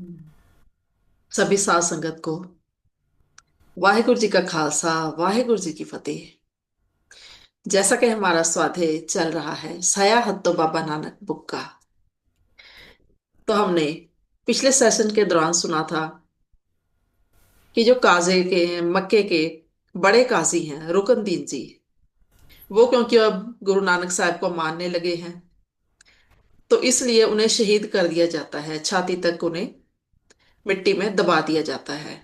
हम्म। सभी साध संगत को वाहिगुरु जी का खालसा, वाहिगुरु जी की फतेह। जैसा कि हमारा स्वाध्याय चल रहा है सया हत्तो बाबा नानक बुक का, तो हमने पिछले सेशन के दौरान सुना था कि जो काजे के मक्के के बड़े काजी हैं रुकनदीन जी, वो क्योंकि अब गुरु नानक साहब को मानने लगे हैं, तो इसलिए उन्हें शहीद कर दिया जाता है, छाती तक उन्हें मिट्टी में दबा दिया जाता है।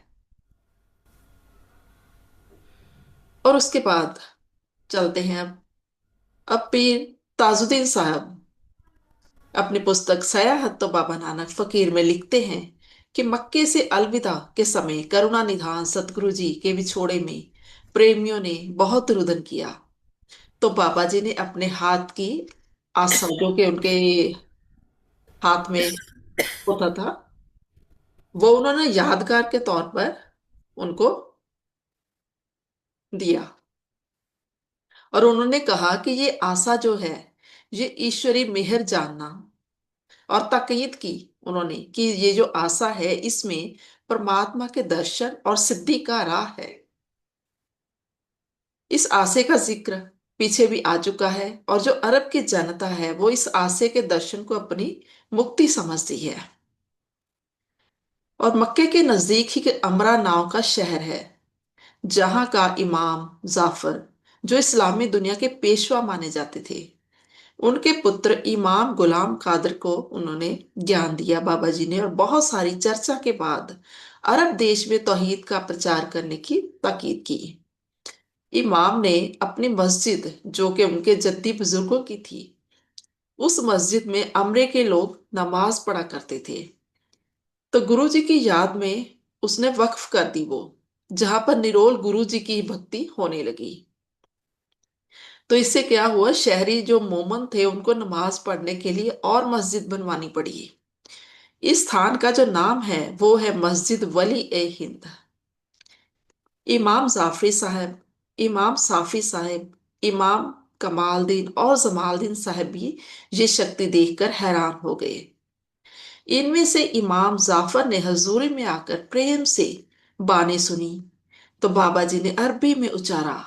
और उसके बाद चलते हैं अब पीर ताजुद्दीन साहब अपनी पुस्तक सयाहत तो बाबा नानक फकीर में लिखते हैं कि मक्के से अलविदा के समय करुणा निधान सतगुरु जी के विछोड़े में प्रेमियों ने बहुत रुदन किया। तो बाबा जी ने अपने हाथ की आसा जो कि उनके हाथ में होता था, वो उन्होंने यादगार के तौर पर उनको दिया। और उन्होंने कहा कि ये आशा जो है, ये ईश्वरी मेहर जानना, और ताकीद की उन्होंने कि ये जो आशा है इसमें परमात्मा के दर्शन और सिद्धि का राह है। इस आशे का जिक्र पीछे भी आ चुका है, और जो अरब की जनता है वो इस आशे के दर्शन को अपनी मुक्ति समझती है। और मक्के के नजदीक ही के अमरा नाव का शहर है, जहां का इमाम जाफर, जो इस्लामी दुनिया के पेशवा माने जाते थे, उनके पुत्र इमाम गुलाम कादर को उन्होंने ज्ञान दिया बाबा जी ने। और बहुत सारी चर्चा के बाद अरब देश में तौहीद का प्रचार करने की ताकीद की। इमाम ने अपनी मस्जिद, जो कि उनके जद्दी बुजुर्गों की थी, उस मस्जिद में अमरे के लोग नमाज पढ़ा करते थे, तो गुरु जी की याद में उसने वक्फ कर दी वो, जहां पर निरोल गुरु जी की भक्ति होने लगी। तो इससे क्या हुआ, शहरी जो मोमन थे उनको नमाज पढ़ने के लिए और मस्जिद बनवानी पड़ी। इस स्थान का जो नाम है वो है मस्जिद वली ए हिंद। इमाम जाफरी साहब, इमाम साफी साहब, इमाम कमालदीन और जमालदीन साहब भी ये शक्ति देखकर हैरान हो गए। इनमें से इमाम जाफर ने हजूरी में आकर प्रेम से बानी सुनी, तो बाबा जी ने अरबी में उचारा,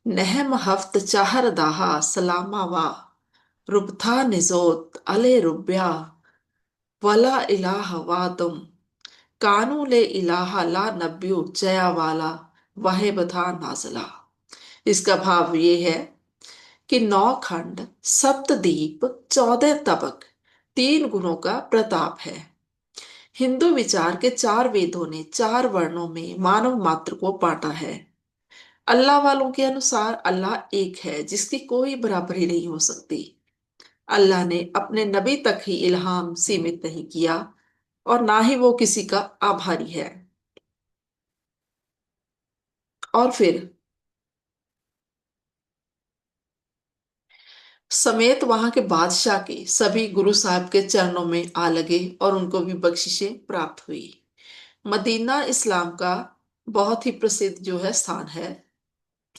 नहम हफ्त चाहर दाहा सलामा वा रुबथा निजोत अले रुब्या वला इलाह वा तुम कानू ले इलाहा ला नब्यू जया वाला वाहे बथा नाजला। इसका भाव ये है कि 9 खंड, सप्तदीप, 14 तबक, 3 गुणों का प्रताप है। हिंदू विचार के 4 वेदों ने 4 वर्णों में मानव मात्र को बांटा है। अल्लाह वालों के अनुसार अल्लाह एक है जिसकी कोई बराबरी नहीं हो सकती। अल्लाह ने अपने नबी तक ही इल्हाम सीमित नहीं किया, और ना ही वो किसी का आभारी है। और फिर समेत वहां के बादशाह के सभी गुरु साहब के चरणों में आ लगे, और उनको भी बख्शिशें प्राप्त हुई। मदीना इस्लाम का बहुत ही प्रसिद्ध जो है स्थान है।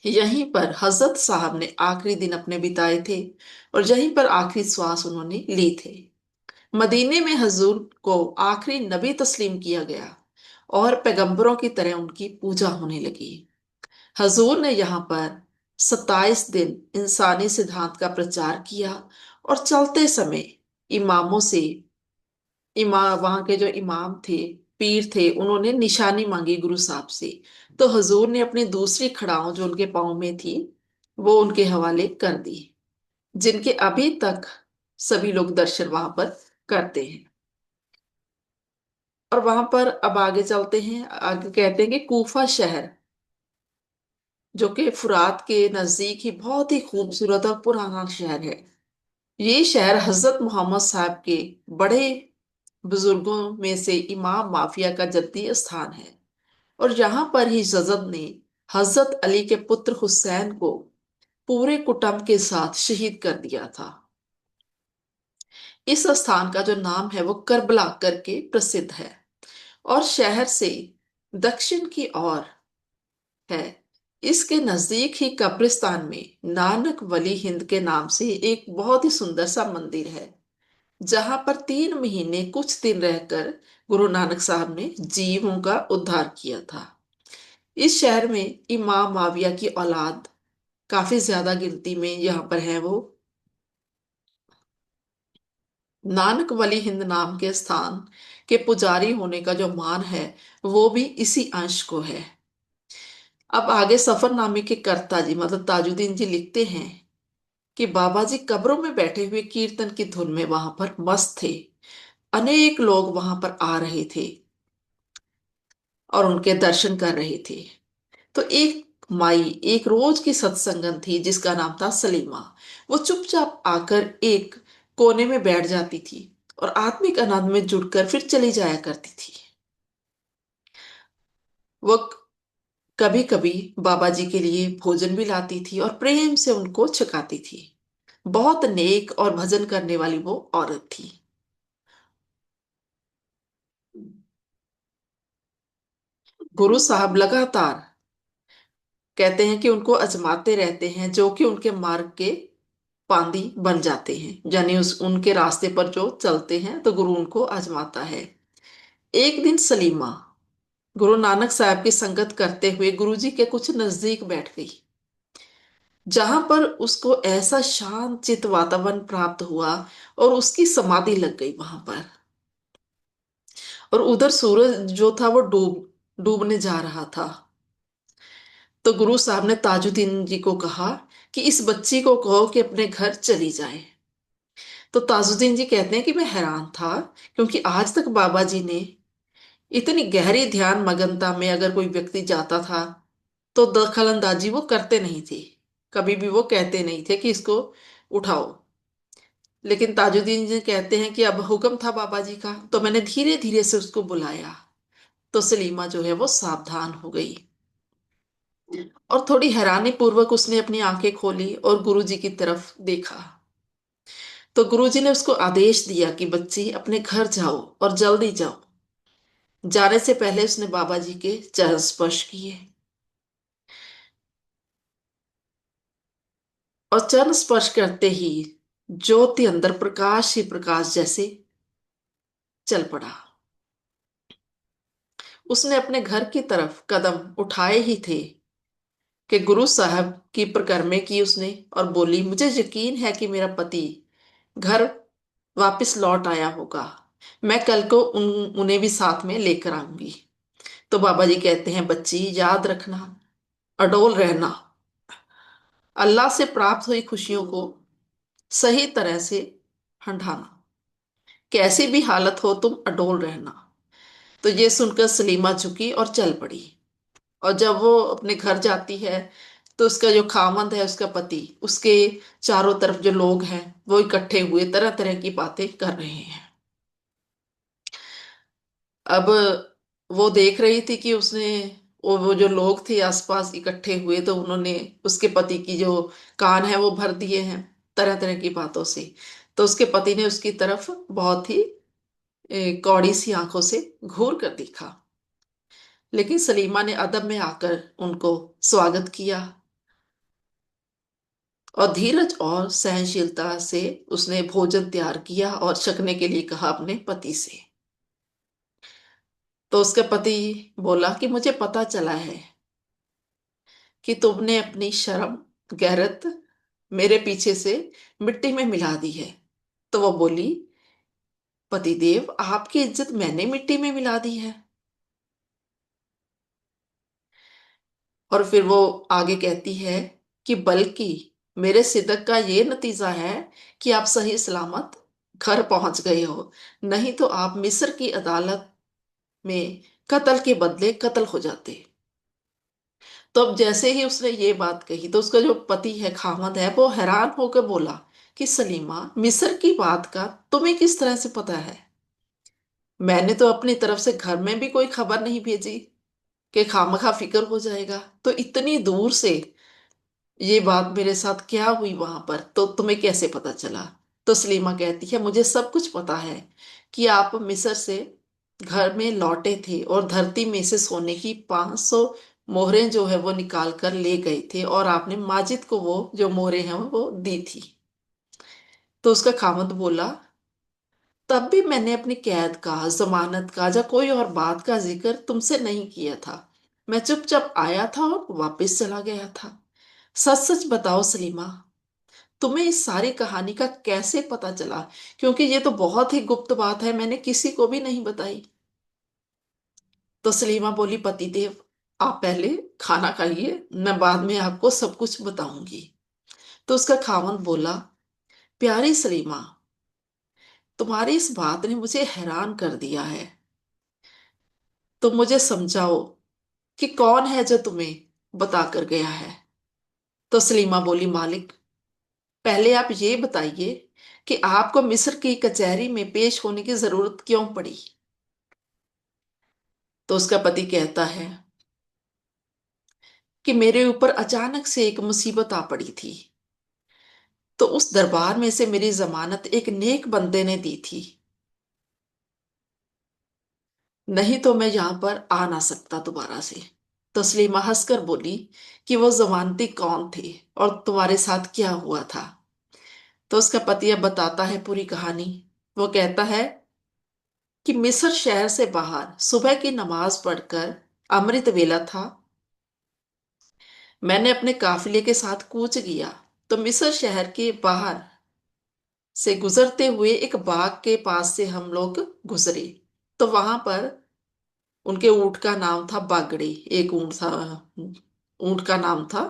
यहीं पर हजरत साहब ने आखिरी दिन अपने बिताए थे, और यहीं पर आखिरी श्वास उन्होंने ली थे। मदीने में हजूर को आखिरी नबी तस्लीम किया गया, और पैगंबरों की तरह उनकी पूजा होने लगी। हजूर ने यहाँ पर 27 दिन इंसानी सिद्धांत का प्रचार किया, और चलते समय इमामों से, वहां के जो इमाम थे, पीर थे, उन्होंने निशानी मांगी गुरु साहब से। तो हजूर ने अपनी दूसरी खड़ाओं जो उनके पाँव में थी वो उनके हवाले कर दी, जिनके अभी तक सभी लोग दर्शन वहां पर करते हैं। और वहां पर अब आगे चलते हैं, आगे कहते हैं कि कूफा शहर, जो कि फुरात के नजदीक ही बहुत ही खूबसूरत और पुराना शहर है। ये शहर हजरत मोहम्मद साहब के बड़े बुजुर्गों में से इमाम माफिया का जद्दी स्थान है। और यहाँ पर ही जजद ने हजरत अली के पुत्र हुसैन को पूरे कुटुंब के साथ शहीद कर दिया था। इस स्थान का जो नाम है वो करबला करके प्रसिद्ध है। और शहर से दक्षिण की ओर है, इसके नजदीक ही कब्रिस्तान में नानक वली हिंद के नाम से एक बहुत ही सुंदर सा मंदिर है। जहां पर 3 महीने कुछ दिन रहकर गुरु नानक साहब ने जीवों का उद्धार किया था। इस शहर में इमाम माविया की औलाद काफी ज्यादा गिनती में यहाँ पर है वो। नानक वली हिंद नाम के स्थान के पुजारी होने का जो मान है वो भी इसी अंश को है। अब आगे सफरनामे के कर्ता जी मतलब ताजुद्दीन जी लिखते हैं कि बाबा जी कब्रों में बैठे हुए कीर्तन की धुन में वहां पर मस्त थे। अनेक लोग वहां पर आ रहे थे और उनके दर्शन कर रहे थे। तो एक माई एक रोज की सत्संगन थी जिसका नाम था सलीमा। वो चुपचाप आकर एक कोने में बैठ जाती थी और आत्मिक आनंद में जुड़कर फिर चली जाया करती थी। वो कभी कभी बाबा जी के लिए भोजन भी लाती थी और प्रेम से उनको छकाती थी। बहुत नेक और भजन करने वाली वो औरत थी। गुरु साहब लगातार कहते हैं कि उनको आजमाते रहते हैं जो कि उनके मार्ग के पांदी बन जाते हैं, यानी उस उनके रास्ते पर जो चलते हैं तो गुरु उनको आजमाता है। एक दिन सलीमा गुरु नानक साहब की संगत करते हुए गुरु जी के कुछ नजदीक बैठ गई, जहां पर उसको ऐसा शांत चित वातावरण प्राप्त हुआ और उसकी समाधि लग गई वहां पर। और उधर सूरज जो था वो डूबने जा रहा था। तो गुरु साहब ने ताजुद्दीन जी को कहा कि इस बच्ची को कहो कि अपने घर चली जाए। तो ताजुद्दीन जी कहते हैं कि मैं हैरान था, क्योंकि आज तक बाबा जी ने इतनी गहरी ध्यान मगनता में अगर कोई व्यक्ति जाता था तो दखल अंदाजी वो करते नहीं थे। कभी भी वो कहते नहीं थे कि इसको उठाओ। लेकिन ताजुद्दीन जी कहते हैं कि अब हुक्म था बाबा जी का, तो मैंने धीरे धीरे से उसको बुलाया। तो सलीमा जो है वो सावधान हो गई और थोड़ी हैरानी पूर्वक उसने अपनी आंखें खोली और गुरु जी की तरफ देखा। तो गुरु जी ने उसको आदेश दिया कि बच्ची अपने घर जाओ और जल्दी जाओ। जाने से पहले उसने बाबा जी के चरण स्पर्श किए और चरण स्पर्श करते ही ज्योति अंदर प्रकाश ही प्रकाश जैसे चल पड़ा। उसने अपने घर की तरफ कदम उठाए ही थे कि गुरु साहब की परिक्रमा की उसने और बोली, मुझे यकीन है कि मेरा पति घर वापस लौट आया होगा। मैं कल को उन्हें भी साथ में लेकर आऊंगी। तो बाबा जी कहते हैं, बच्ची याद रखना, अडोल रहना, अल्लाह से प्राप्त हुई खुशियों को सही तरह से हंढाना, कैसी भी हालत हो तुम अडोल रहना। तो ये सुनकर सलीमा झुकी और चल पड़ी। और जब वो अपने घर जाती है तो उसका जो खामंद है, उसका पति, उसके चारों तरफ जो लोग हैं वो इकट्ठे हुए तरह तरह की बातें कर रहे हैं। अब वो देख रही थी कि उसने वो जो लोग थे आसपास इकट्ठे हुए तो उन्होंने उसके पति की जो कान है वो भर दिए हैं तरह तरह की बातों से। तो उसके पति ने उसकी तरफ बहुत ही कौड़ी सी आंखों से घूर कर देखा। लेकिन सलीमा ने अदब में आकर उनको स्वागत किया और धीरज और सहनशीलता से उसने भोजन तैयार किया और छकने के लिए कहा अपने पति से। तो उसका पति बोला कि मुझे पता चला है कि तुमने अपनी शर्म गैरत मेरे पीछे से मिट्टी में मिला दी है। तो वो बोली, पतिदेव आपकी इज्जत मैंने मिट्टी में मिला दी है। और फिर वो आगे कहती है कि बल्कि मेरे सिदक का ये नतीजा है कि आप सही सलामत घर पहुंच गए हो, नहीं तो आप मिस्र की अदालत में कत्ल के बदले कत्ल हो जाते। तो अब जैसे ही उसने ये बात कही तो उसका जो पति है, खामद है, वो हैरान होकर बोला कि सलीमा, मिस्र की बात का तुम्हें किस तरह से पता है? मैंने तो अपनी तरफ से घर में भी कोई खबर नहीं भेजी कि खामखा फिक्र हो जाएगा, तो इतनी दूर से ये बात मेरे साथ क्या हुई वहां पर तो तुम्हें कैसे पता चला? तो सलीमा कहती है, मुझे सब कुछ पता है कि आप मिस्र से घर में लौटे थे और धरती में से सोने की 500 मोहरें जो है वो निकाल कर ले गए थे और आपने माजिद को वो जो मोहरें हैं वो दी थी। तो उसका खामद बोला तब भी मैंने अपनी कैद का, जमानत का या कोई और बात का जिक्र तुमसे नहीं किया था। मैं चुपचाप आया था और वापस चला गया था। सच सच बताओ सलीमा, तुम्हें इस सारी कहानी का कैसे पता चला? क्योंकि ये तो बहुत ही गुप्त बात है, मैंने किसी को भी नहीं बताई। तो सलीमा बोली, पतिदेव, आप पहले खाना खाइए, मैं बाद में आपको सब कुछ बताऊंगी। तो उसका खावंद बोला, प्यारी सलीमा, तुम्हारी इस बात ने मुझे हैरान कर दिया है। तुम मुझे समझाओ कि कौन है जो तुम्हें बता कर गया है। तो सलीमा बोली, मालिक, पहले आप ये बताइए कि आपको मिस्र की कचहरी में पेश होने की जरूरत क्यों पड़ी? तो उसका पति कहता है कि मेरे ऊपर अचानक से एक मुसीबत आ पड़ी थी। तो उस दरबार में से मेरी जमानत एक नेक बंदे ने दी थी, नहीं तो मैं यहां पर आ ना सकता दोबारा से। तो सलीमा हंसकर बोली कि वो जमानती कौन थे और तुम्हारे साथ क्या हुआ था। तो उसका पति अब बताता है पूरी कहानी। वो कहता है कि मिस्र शहर से बाहर सुबह की नमाज पढ़कर अमृत वेला था। मैंने अपने काफिले के साथ कूच किया। तो मिस्र शहर के बाहर से गुजरते हुए एक बाग के पास से हम लोग गुजरे। तो वहां पर उनके ऊंट का नाम था बागड़ी। एक ऊंट था, ऊंट का नाम था।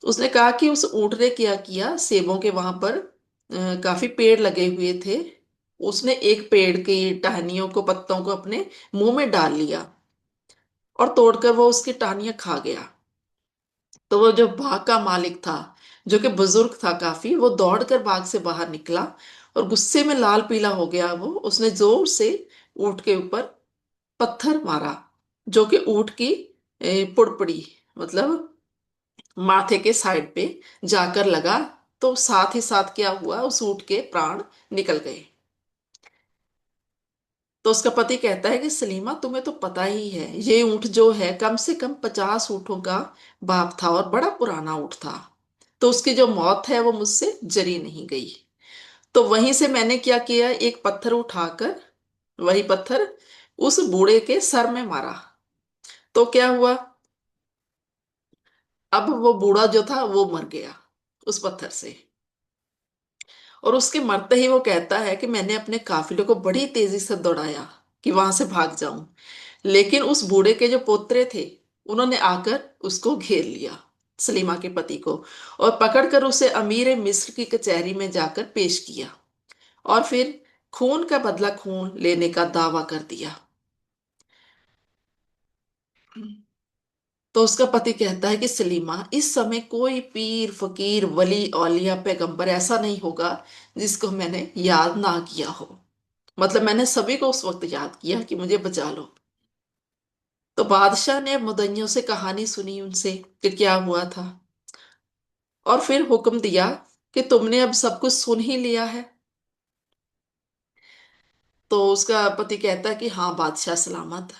तो उसने कहा कि उस ऊंट ने क्या किया, सेबों के वहां पर काफी पेड़ लगे हुए थे। उसने एक पेड़ की टहनियों को, पत्तों को अपने मुंह में डाल लिया और तोड़कर वो उसकी टहनियां खा गया। तो वो जो बाग का मालिक था, जो कि बुजुर्ग था काफी, वो दौड़कर बाग से बाहर निकला और गुस्से में लाल पीला हो गया। वो उसने जोर से ऊंट के ऊपर पत्थर मारा, जो कि ऊंट की पुड़पुड़ी, मतलब माथे के साइड पे जाकर लगा। तो साथ ही साथ क्या हुआ, उस ऊंट के प्राण निकल गए। तो उसका पति कहता है कि सलीमा, तुम्हें तो पता ही है, ये ऊंट जो है कम से कम 50 ऊंटों का बाप था और बड़ा पुराना ऊंट था। तो उसकी जो मौत है वो मुझसे जरी नहीं गई। तो वहीं से मैंने क्या किया, एक पत्थर उठाकर, वही पत्थर उस बूढ़े के सर में मारा। तो क्या हुआ, अब वो बूढ़ा जो था वो मर गया उस पत्थर से। और उसके मरते ही वो कहता है कि मैंने अपने काफिले को बड़ी तेजी से दौड़ाया कि वहां से भाग जाऊं, लेकिन उस बूढ़े के जो पोतरे थे, उन्होंने आकर उसको घेर लिया, सलीमा के पति को, और पकड़कर उसे अमीर मिस्र की कचहरी में जाकर पेश किया और फिर खून का बदला खून लेने का दावा कर दिया। तो उसका पति कहता है कि सलीमा, इस समय कोई पीर फकीर वली औलिया पैगंबर ऐसा नहीं होगा जिसको मैंने याद ना किया हो। मतलब मैंने सभी को उस वक्त याद किया कि मुझे बचा लो। तो बादशाह ने मुदइयों से कहानी सुनी उनसे कि क्या हुआ था, और फिर हुक्म दिया कि तुमने अब सब कुछ सुन ही लिया है। तो उसका पति कहता है कि हाँ बादशाह सलामत,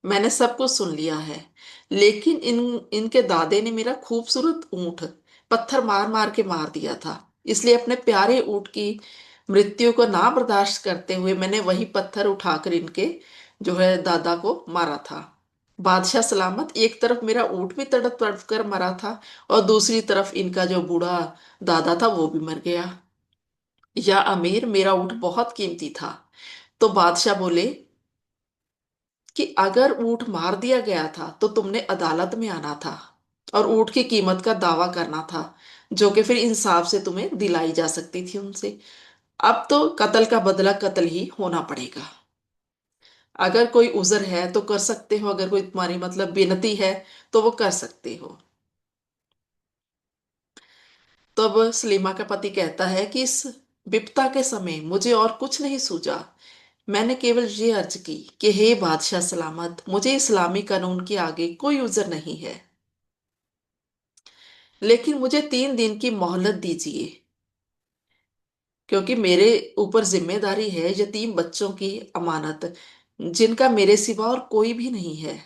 मैंने सब कुछ सुन लिया है। लेकिन इनके दादे ने मेरा खूबसूरत ऊंट पत्थर मार मार के मार दिया था, इसलिए अपने प्यारे ऊंट की मृत्यु को ना बर्दाश्त करते हुए मैंने वही पत्थर उठाकर इनके जो है दादा को मारा था। बादशाह सलामत, एक तरफ मेरा ऊंट भी तड़प तड़प कर मरा था और दूसरी तरफ इनका जो बूढ़ा दादा था वो भी मर गया। या अमीर, मेरा ऊंट बहुत कीमती था। तो बादशाह बोले कि अगर ऊंट मार दिया गया था तो तुमने अदालत में आना था और ऊंट की कीमत का दावा करना था, जो कि फिर इंसाफ से तुम्हें दिलाई जा सकती थी उनसे। अब तो कत्ल का बदला कत्ल ही होना पड़ेगा। अगर कोई उज़र है तो कर सकते हो, अगर कोई तुम्हारी मतलब विनती है तो वो कर सकते हो। तो अब सलीमा का पति कहता है कि इस विपदा के समय मुझे और कुछ नहीं सूझा। मैंने केवल ये अर्ज की कि हे बादशाह सलामत, मुझे इस्लामी कानून के आगे कोई उज़र नहीं है, लेकिन मुझे 3 दिन की मोहलत दीजिए, क्योंकि मेरे ऊपर जिम्मेदारी है यतीम बच्चों की अमानत, जिनका मेरे सिवा और कोई भी नहीं है।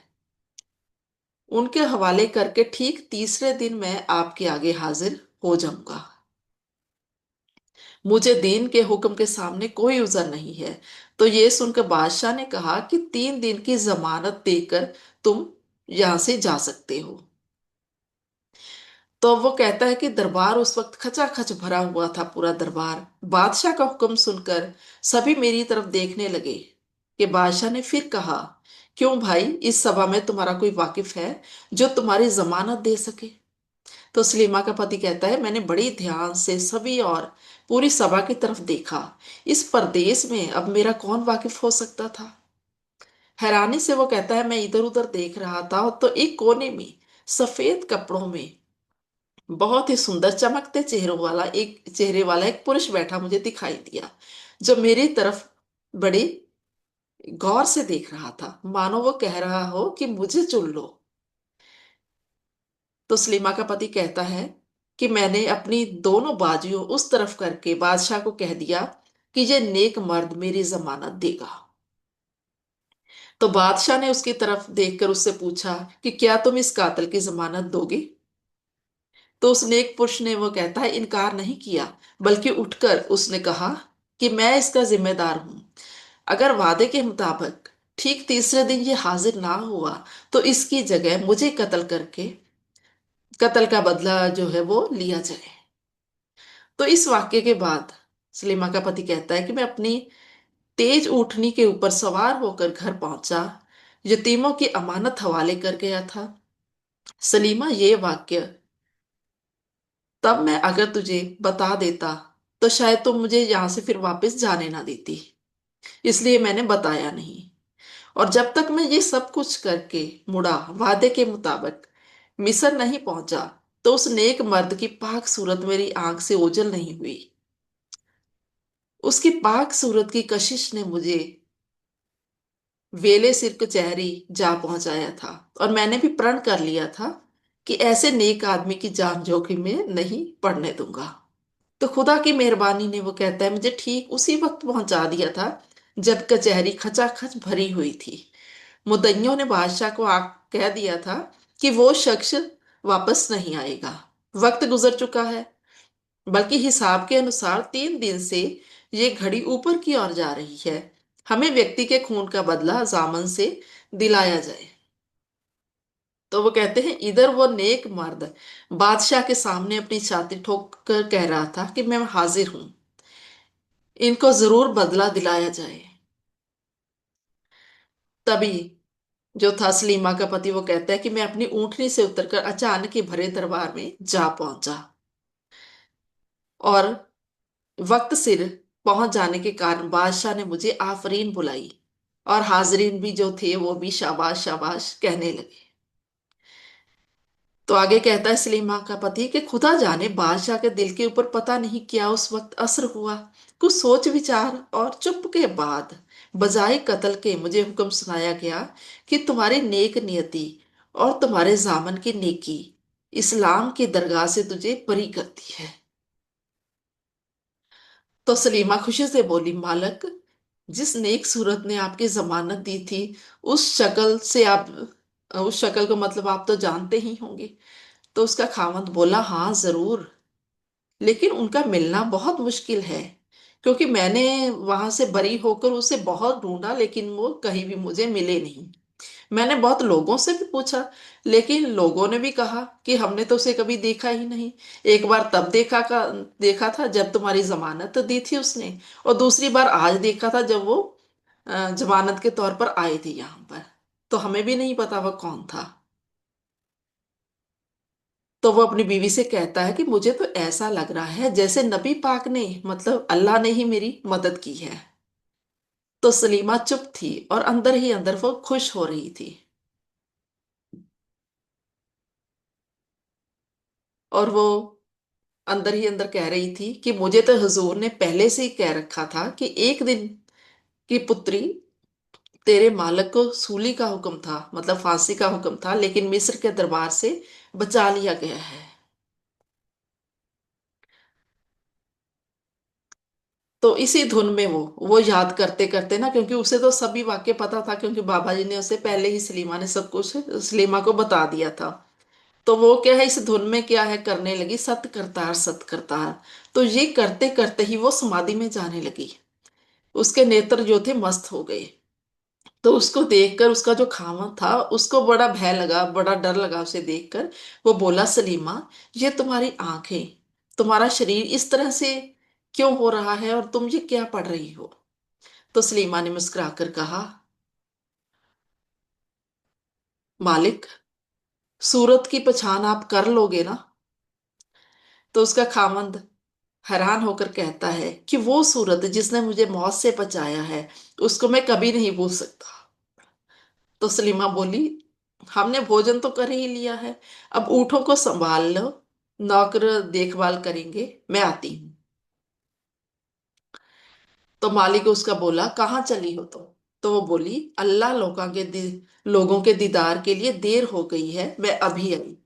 उनके हवाले करके ठीक तीसरे दिन मैं आपके आगे हाजिर हो जाऊंगा। मुझे दीन के हुक्म के सामने कोई उज़र नहीं है। तो ये सुनकर बादशाह ने कहा कि 3 दिन की जमानत देकर तुम यहां से जा सकते हो। तो वो कहता है कि दरबार उस वक्त खचाखच भरा हुआ था, पूरा दरबार। बादशाह का हुक्म सुनकर सभी मेरी तरफ देखने लगे। कि बादशाह ने फिर कहा, क्यों भाई, इस सभा में तुम्हारा कोई वाकिफ है जो तुम्हारी जमानत दे सके? तो सलीमा का पति कहता है, मैंने बड़ी ध्यान से सभी और पूरी सभा की तरफ देखा। इस परदेश में अब मेरा कौन वाकिफ हो सकता था? हैरानी से वो कहता है, मैं इधर उधर देख रहा था तो एक कोने में सफेद कपड़ों में बहुत ही सुंदर चमकते चेहरे वाला एक पुरुष बैठा मुझे दिखाई दिया, जो मेरी तरफ बड़ी गौर से देख रहा था, मानो वो कह रहा हो कि मुझे चुन लो। तो सलीमा का पति कहता है कि मैंने अपनी दोनों बाजुओं उस तरफ करके बादशाह को कह दिया कि ये नेक मर्द मेरी जमानत देगा। तो बादशाह ने उसकी तरफ देखकर उससे पूछा कि क्या तुम इस कातिल की जमानत दोगे? तो उस नेक पुरुष ने, वो कहता है, इनकार नहीं किया, बल्कि उठकर उसने कहा कि मैं इसका जिम्मेदार हूं। अगर वादे के मुताबिक ठीक तीसरे दिन ये हाजिर ना हुआ तो इसकी जगह मुझे कत्ल करके कत्ल का बदला जो है वो लिया जाए। तो इस वाक्य के बाद सलीमा का पति कहता है कि मैं अपनी तेज ऊँटनी के ऊपर सवार होकर घर पहुंचा, यतीमों की अमानत हवाले कर गया था। सलीमा, ये वाक्य तब मैं अगर तुझे बता देता तो शायद तुम मुझे यहां से फिर वापस जाने ना देती, इसलिए मैंने बताया नहीं। और जब तक मैं ये सब कुछ करके मुड़ा, वादे के मुताबिक मिस्र नहीं पहुंचा, तो उस नेक मर्द की पाक सूरत मेरी आंख से ओझल नहीं हुई। उसकी पाक सूरत की कशिश ने मुझे वेले सिर कचहरी जा पहुंचाया था, और मैंने भी प्रण कर लिया था कि ऐसे नेक आदमी की जान जोखिम में नहीं पड़ने दूंगा। तो खुदा की मेहरबानी ने, वो कहता है, मुझे ठीक उसी वक्त पहुंचा दिया था जब कचहरी खचाखच भरी हुई थी। मुद्दइयों ने बादशाह को कह दिया था कि वो शख्स वापस नहीं आएगा, वक्त गुजर चुका है। बल्कि हिसाब के अनुसार 3 दिन से ये घड़ी ऊपर की ओर जा रही है। हमें व्यक्ति के खून का बदला जामन से दिलाया जाए। तो वो कहते हैं, इधर वो नेक मर्द बादशाह के सामने अपनी छाती ठोक कर कह रहा था कि मैं हाजिर हूं, इनको जरूर बदला दिलाया जाए। तभी जो था सलीमा का पति, वो कहता है कि मैं अपनी ऊंटनी से उतरकर अचानक ही भरे दरबार में जा पहुंचा, और वक्त सिर पहुंच जाने के कारण बादशाह ने मुझे आफरीन बुलाई, और हाजरीन भी जो थे वो भी शाबाश शाबाश कहने लगे। तो आगे कहता है सलीमा का पति कि खुदा जाने बादशाह के दिल के ऊपर पता नहीं क्या उस वक्त असर हुआ। कुछ सोच विचार और चुप के बाद बजाय कत्ल के मुझे हुक्म सुनाया गया कि तुम्हारी नेक नियति और तुम्हारे जामन की नेकी इस्लाम की दरगाह से तुझे बरी करती है। तो सलीमा खुशी से बोली, मालक, जिस नेक सूरत ने आपकी जमानत दी थी, उस शक्ल से आप उस शक्ल को मतलब आप तो जानते ही होंगे। तो उसका खामद बोला, हाँ जरूर, लेकिन उनका मिलना बहुत मुश्किल है, क्योंकि मैंने वहां से बरी होकर उसे बहुत ढूंढा, लेकिन वो कहीं भी मुझे मिले नहीं। मैंने बहुत लोगों से भी पूछा, लेकिन लोगों ने भी कहा कि हमने तो उसे कभी देखा ही नहीं। एक बार तब देखा था जब तुम्हारी जमानत दी थी उसने, और दूसरी बार आज देखा था जब वो जमानत के तौर पर आए थे यहाँ पर। तो हमें भी नहीं पता वह कौन था। तो वो अपनी बीवी से कहता है कि मुझे तो ऐसा लग रहा है जैसे नबी पाक ने, मतलब अल्लाह ने ही मेरी मदद की है। तो सलीमा चुप थी और अंदर ही अंदर वो खुश हो रही थी। और वो अंदर ही अंदर कह रही थी कि मुझे तो हुजूर ने पहले से ही कह रखा था कि एक दिन की पुत्री तेरे मालिक को सूली का हुक्म था, मतलब फांसी का हुक्म था, लेकिन मिस्र के दरबार से बचा लिया गया है। तो इसी धुन में वो याद करते करते ना, क्योंकि उसे तो सभी वाक्य पता था, क्योंकि बाबा जी ने उसे पहले ही, सलीमा ने सब कुछ सलीमा को बता दिया था। तो वो क्या है, इस धुन में क्या है करने लगी, सत करतार सत करतार। तो ये करते करते ही वो समाधि में जाने लगी। उसके नेत्र जो थे मस्त हो गए। तो उसको देखकर उसका जो खामन था उसको बड़ा भय लगा, बड़ा डर लगा उसे देखकर। वो बोला, सलीमा, ये तुम्हारी आंखें, तुम्हारा शरीर इस तरह से क्यों हो रहा है, और तुम ये क्या पढ़ रही हो? तो सलीमा ने मुस्कुराकर कहा, मालिक, सूरत की पहचान आप कर लोगे ना? तो उसका खामंद हैरान होकर कहता है कि वो सूरत जिसने मुझे मौत से बचाया है, उसको मैं कभी नहीं भूल सकता। तो सलीमा बोली, हमने भोजन तो कर ही लिया है, अब ऊँटों को संभाल लो, नौकर देखभाल करेंगे, मैं आती हूँ। तो मालिक उसका बोला, कहाँ चली हो तुम? तो वो बोली, अल्लाह लोगों के दीदार के लिए देर हो गई है, मैं अभी आई।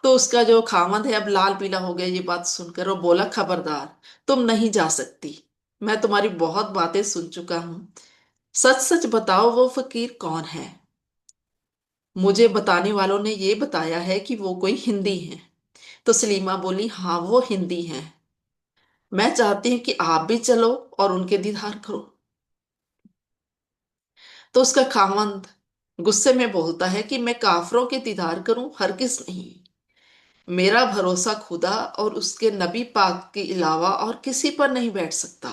तो उसका जो खामद है अब लाल पीला हो गया ये बात सुनकर। वो बोला, खबरदार, तुम नहीं जा सकती। मैं तुम्हारी बहुत बातें सुन चुका हूं। सच सच बताओ, वो फकीर कौन है? मुझे बताने वालों ने ये बताया है कि वो कोई हिंदी है। तो सलीमा बोली, हाँ, वो हिंदी है। मैं चाहती हूँ कि आप भी चलो और उनके दीदार करो। तो उसका खामंद गुस्से में बोलता है कि मैं काफरों के दीदार करूं, हरगिज नहीं। मेरा भरोसा खुदा और उसके नबी पाक के अलावा और किसी पर नहीं बैठ सकता।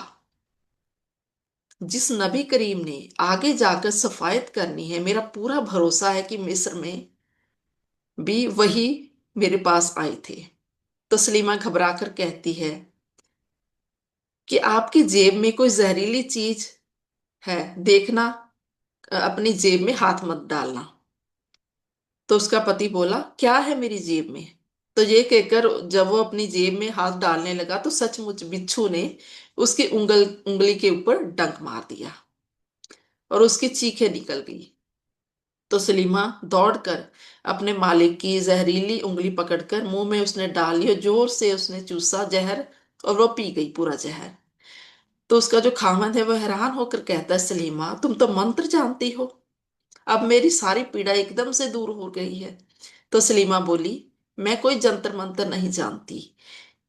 जिस नबी करीम ने आगे जाकर सफायत करनी है, मेरा पूरा भरोसा है कि मिस्र में भी वही मेरे पास आए थे। तो सलीमा घबरा कर कहती है कि आपकी जेब में कोई जहरीली चीज है, देखना, अपनी जेब में हाथ मत डालना। तो उसका पति बोला, क्या है मेरी जेब में? तो ये कहकर जब वो अपनी जेब में हाथ डालने लगा तो सचमुच बिच्छू ने उसकी उंगली के ऊपर डंक मार दिया और उसकी चीखें निकल गई। तो सलीमा दौड़कर अपने मालिक की जहरीली उंगली पकड़कर मुंह में उसने डाल लिया, जोर से उसने चूसा जहर, और वो पी गई पूरा जहर। तो उसका जो खामद है वो हैरान होकर कहता है, सलीमा, तुम तो मंत्र जानती हो, अब मेरी सारी पीड़ा एकदम से दूर हो गई है। तो सलीमा बोली, मैं कोई जंतर मंतर नहीं जानती,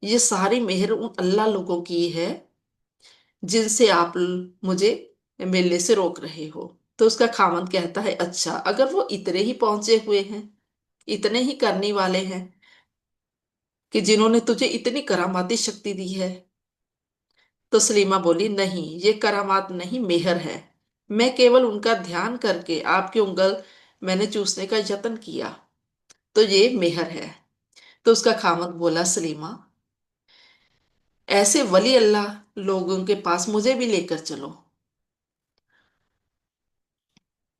ये सारी मेहर उन अल्लाह लोगों की है जिनसे आप मुझे मिलने से रोक रहे हो। तो उसका खामंद कहता है, अच्छा, अगर वो इतने ही पहुंचे हुए हैं, इतने ही करने वाले हैं कि जिन्होंने तुझे इतनी करामाती शक्ति दी है। तो सलीमा बोली, नहीं, ये करामात नहीं, मेहर है। मैं केवल उनका ध्यान करके आपकी उंगल मैंने चूसने का यत्न किया, तो ये मेहर है। तो उसका खामद बोला, सलीमा, ऐसे वली अल्लाह लोगों के पास मुझे भी लेकर चलो।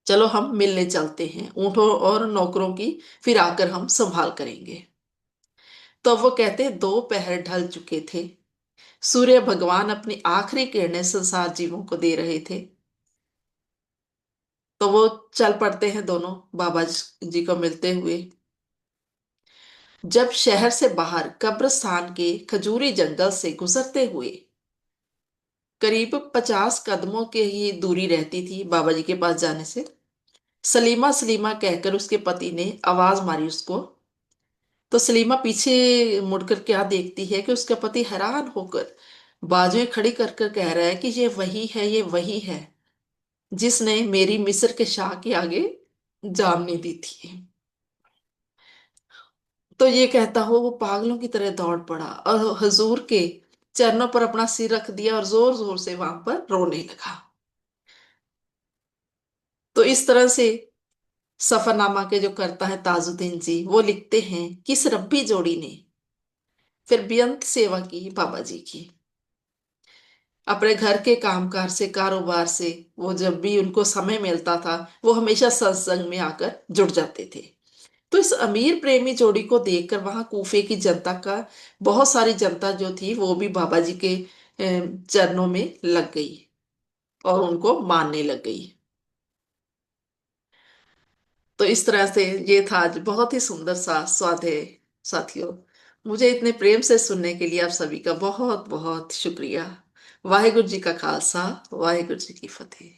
चलो हम मिलने चलते हैं, ऊँटों और नौकरों की फिर आकर हम संभाल करेंगे। तो वो कहते, दो पहर ढल चुके थे। सूर्य भगवान अपनी आखिरी किरणें संसार जीवों को दे रहे थे। तो वो चल पड़ते हैं दोनों बाबा जी को मिलते हुए। जब शहर से बाहर कब्रिस्तान के खजूरी जंगल से गुजरते हुए करीब 50 कदमों की ही दूरी रहती थी बाबा जी के पास जाने से, सलीमा सलीमा कहकर उसके पति ने आवाज मारी उसको। तो सलीमा पीछे मुड़कर क्या देखती है कि उसका पति हैरान होकर बाजुएं खड़ी कर कर कह रहा है कि ये वही है, ये वही है जिसने मेरी मिस्र के शाह के आगे जान नहीं दी थी। तो ये कहता हो वो पागलों की तरह दौड़ पड़ा और हजूर के चरणों पर अपना सिर रख दिया और जोर जोर से वहां पर रोने लगा। तो इस तरह से सफरनामा के जो करता है ताजुद्दीन जी, वो लिखते हैं कि इस रब्बी जोड़ी ने फिर बेअंत सेवा की बाबा जी की। अपने घर के कामकाज से, कारोबार से, वो जब भी उनको समय मिलता था वो हमेशा सत्संग में आकर जुड़ जाते थे। तो इस अमीर प्रेमी जोड़ी को देखकर वहां कूफे की जनता का, बहुत सारी जनता जो थी वो भी बाबा जी के चरणों में लग गई और उनको मानने लग गई। तो इस तरह से ये था आज बहुत ही सुंदर सा स्वाद है साथियों। मुझे इतने प्रेम से सुनने के लिए आप सभी का बहुत बहुत शुक्रिया। वाहिगुरु जी का खालसा, वाहिगुरु जी की फतेह।